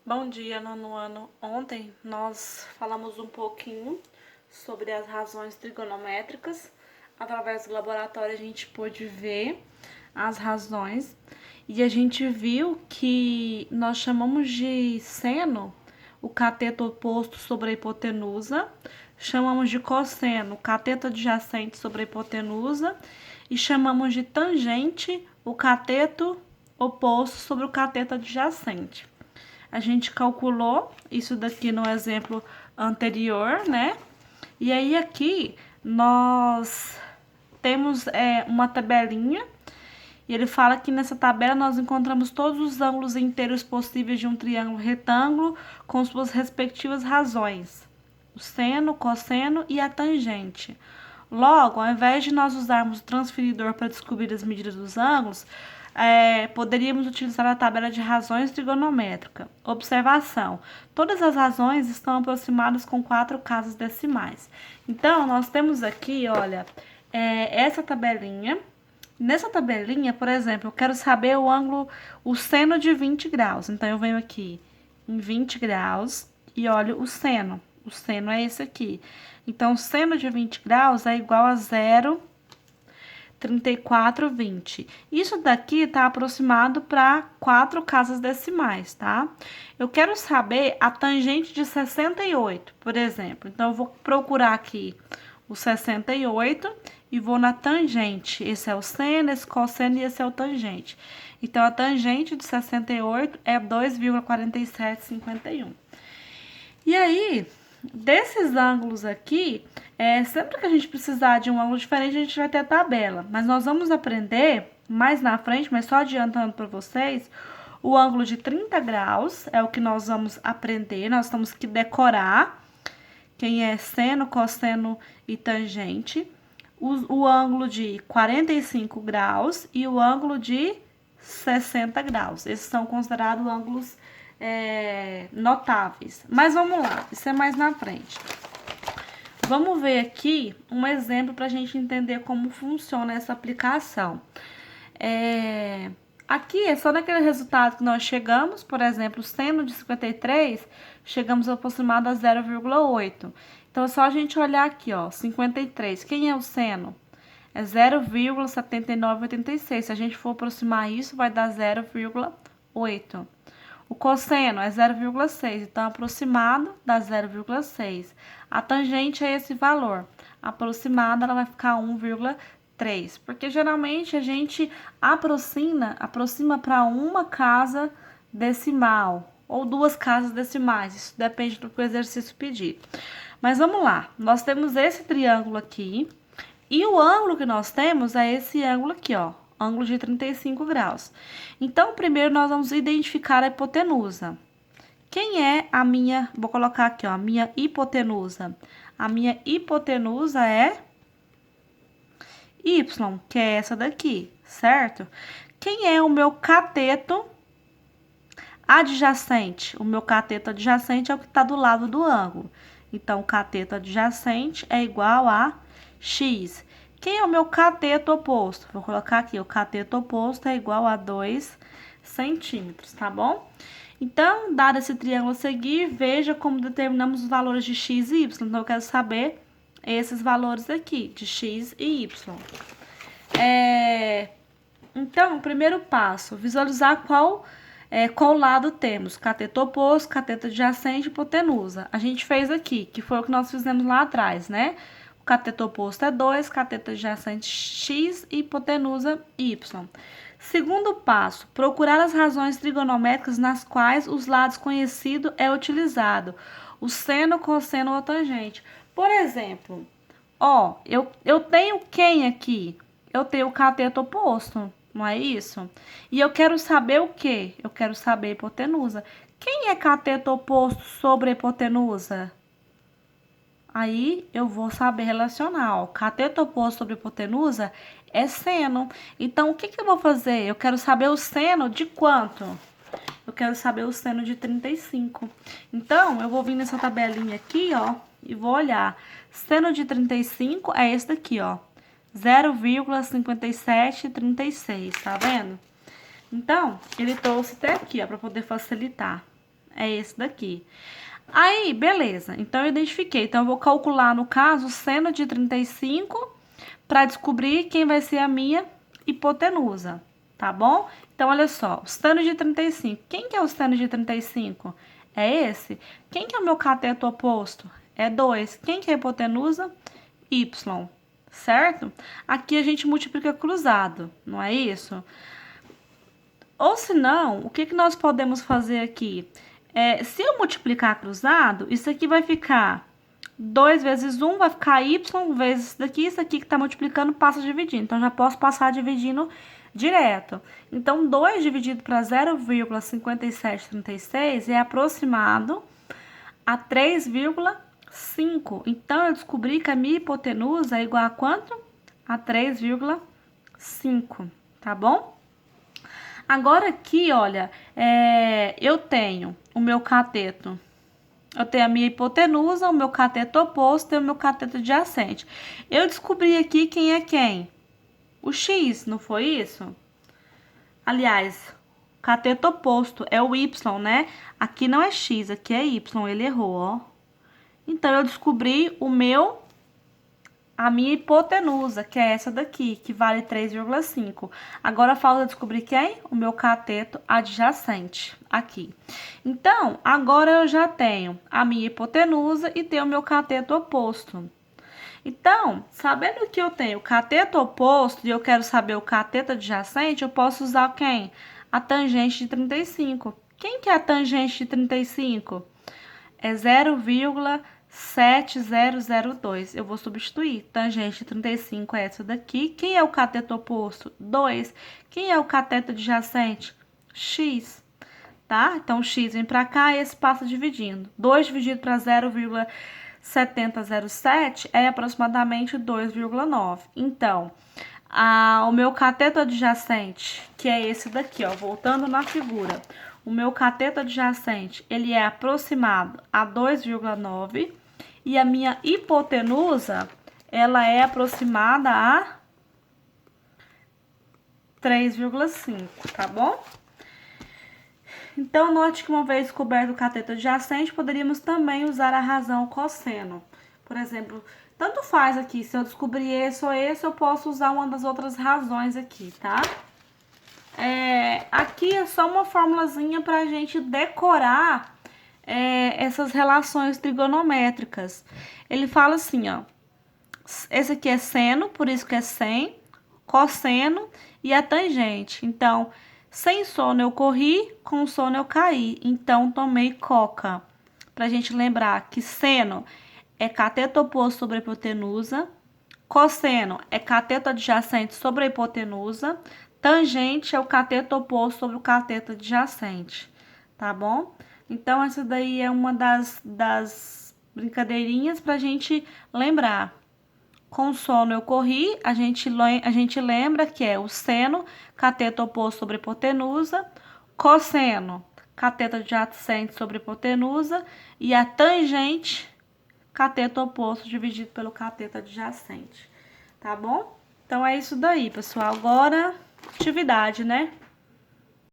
Bom dia, nono ano. Ontem nós falamos um pouquinho sobre as razões trigonométricas. Através do laboratório a gente pôde ver as razões e a gente viu que nós chamamos de seno o cateto oposto sobre a hipotenusa, chamamos de cosseno o cateto adjacente sobre a hipotenusa e chamamos de tangente o cateto oposto sobre o cateto adjacente. A gente calculou isso daqui no exemplo anterior, né? E aí aqui nós temos uma tabelinha e ele fala que nessa tabela nós encontramos todos os ângulos inteiros possíveis de um triângulo retângulo com suas respectivas razões: o seno, o cosseno e a tangente. Logo, ao invés de nós usarmos o transferidor para descobrir as medidas dos ângulos, poderíamos utilizar a tabela de razões trigonométrica. Observação: todas as razões estão aproximadas com 4 casas decimais. Então, nós temos aqui, olha, essa tabelinha. Nessa tabelinha, por exemplo, eu quero saber o ângulo, o seno de 20 graus. Então, eu venho aqui em 20 graus e olho o seno. O seno é esse aqui. Então, o seno de 20 graus é igual a 0,3420. Isso daqui está aproximado para 4 casas decimais, tá? Eu quero saber a tangente de 68, por exemplo. Então, eu vou procurar aqui o 68 e vou na tangente. Esse é o seno, esse cosseno e esse é o tangente. Então, a tangente de 68 é 2,4751. E aí, desses ângulos aqui, sempre que a gente precisar de um ângulo diferente, a gente vai ter a tabela. Mas nós vamos aprender mais na frente, mas só adiantando para vocês, o ângulo de 30 graus é o que nós vamos aprender. Nós temos que decorar quem é seno, cosseno e tangente. O ângulo de 45 graus e o ângulo de 60 graus. Esses são considerados ângulos notáveis. Mas vamos lá, isso é mais na frente. Vamos ver aqui um exemplo para a gente entender como funciona essa aplicação. Aqui é só naquele resultado que nós chegamos, por exemplo, seno de 53, chegamos aproximado a 0,8. Então, é só a gente olhar aqui, ó, 53. Quem é o seno? É 0,7986. Se a gente for aproximar isso, vai dar 0,8. O cosseno é 0,6, então aproximado dá 0,6. A tangente é esse valor. Aproximada, ela vai ficar 1,3. Porque geralmente a gente aproxima para uma casa decimal ou 2 casas decimais. Isso depende do que o exercício pedir. Mas vamos lá, nós temos esse triângulo aqui e o ângulo que nós temos é esse ângulo aqui, ó, ângulo de 35 graus. Então, primeiro nós vamos identificar a hipotenusa. Quem é a minha, vou colocar aqui, ó, a minha hipotenusa. A minha hipotenusa é Y, que é essa daqui, certo? Quem é o meu cateto adjacente? O meu cateto adjacente é o que está do lado do ângulo. Então, o cateto adjacente é igual a x. Quem é o meu cateto oposto? Vou colocar aqui, o cateto oposto é igual a 2 centímetros, tá bom? Então, dado esse triângulo a seguir, veja como determinamos os valores de x e y. Então, eu quero saber esses valores aqui, de x e y. Então, o primeiro passo, visualizar qual lado temos, cateto oposto, cateto adjacente e hipotenusa. A gente fez aqui, que foi o que nós fizemos lá atrás, né? O cateto oposto é 2, cateto adjacente x e hipotenusa y. Segundo passo, procurar as razões trigonométricas nas quais os lados conhecidos é utilizado, o seno, cosseno ou tangente. Por exemplo, ó, eu tenho quem aqui? Eu tenho o cateto oposto. Não é isso? E eu quero saber o quê? Eu quero saber a hipotenusa. Quem é cateto oposto sobre a hipotenusa? Aí eu vou saber relacionar, ó. Cateto oposto sobre a hipotenusa é seno. Então, o que eu vou fazer? Eu quero saber o seno de quanto? Eu quero saber o seno de 35. Então, eu vou vir nessa tabelinha aqui, ó, e vou olhar. Seno de 35 é esse daqui, ó. 0,5736, tá vendo? Então, ele trouxe até aqui, ó, para poder facilitar. É esse daqui. Aí, beleza. Então, eu identifiquei. Então, eu vou calcular, no caso, o seno de 35 para descobrir quem vai ser a minha hipotenusa, tá bom? Então, olha só, o seno de 35. Quem que é o seno de 35? É esse. Quem que é o meu cateto oposto? É 2. Quem que é a hipotenusa? Y, certo? Aqui a gente multiplica cruzado, não é isso? Ou se não, o que nós podemos fazer aqui? Se eu multiplicar cruzado, isso aqui vai ficar 2 vezes 1, vai ficar y vezes isso aqui que está multiplicando passa dividindo. Então, já posso passar dividindo direto. Então, 2 dividido para 0,5736 é aproximado a 3,5. Então, eu descobri que a minha hipotenusa é igual a quanto? A 3,5, tá bom? Agora aqui, olha, eu tenho o meu cateto. Eu tenho a minha hipotenusa, o meu cateto oposto e o meu cateto adjacente. Eu descobri aqui quem é quem? O X, não foi isso? Aliás, cateto oposto é o Y, né? Aqui não é X, aqui é Y, ele errou, ó. Então, eu descobri a minha hipotenusa, que é essa daqui, que vale 3,5. Agora falta descobrir quem? O meu cateto adjacente, aqui. Então, agora eu já tenho a minha hipotenusa e tenho o meu cateto oposto. Então, sabendo que eu tenho o cateto oposto e eu quero saber o cateto adjacente, eu posso usar quem? A tangente de 35. Quem que é a tangente de 35? É 0,7002. Eu vou substituir. Tangente de 35 é essa daqui. Quem é o cateto oposto? 2. Quem é o cateto adjacente? X. Tá? Então, x vem pra cá e esse passa dividindo. 2 dividido para 0,7007 é aproximadamente 2,9. Então, o meu cateto adjacente, que é esse daqui, ó, voltando na figura, o meu cateto adjacente, ele é aproximado a 2,9 e a minha hipotenusa, ela é aproximada a 3,5, tá bom? Então, note que uma vez descoberto o cateto adjacente, poderíamos também usar a razão cosseno. Por exemplo, tanto faz aqui, se eu descobrir esse ou esse, eu posso usar uma das outras razões aqui, tá? Aqui é só uma formulazinha para a gente decorar essas relações trigonométricas. Ele fala assim, ó, esse aqui é seno, por isso que é sem, cosseno e a tangente. Então, sem sono eu corri, com sono eu caí. Então, tomei coca. Pra gente lembrar que seno é cateto oposto sobre a hipotenusa, cosseno é cateto adjacente sobre a hipotenusa, tangente é o cateto oposto sobre o cateto adjacente, tá bom? Então, essa daí é uma das brincadeirinhas pra gente lembrar. Com sono eu corri, a gente lembra que é o seno, cateto oposto sobre hipotenusa, cosseno, cateto adjacente sobre hipotenusa, e a tangente, cateto oposto dividido pelo cateto adjacente, tá bom? Então, é isso daí, pessoal. Agora, atividade, né?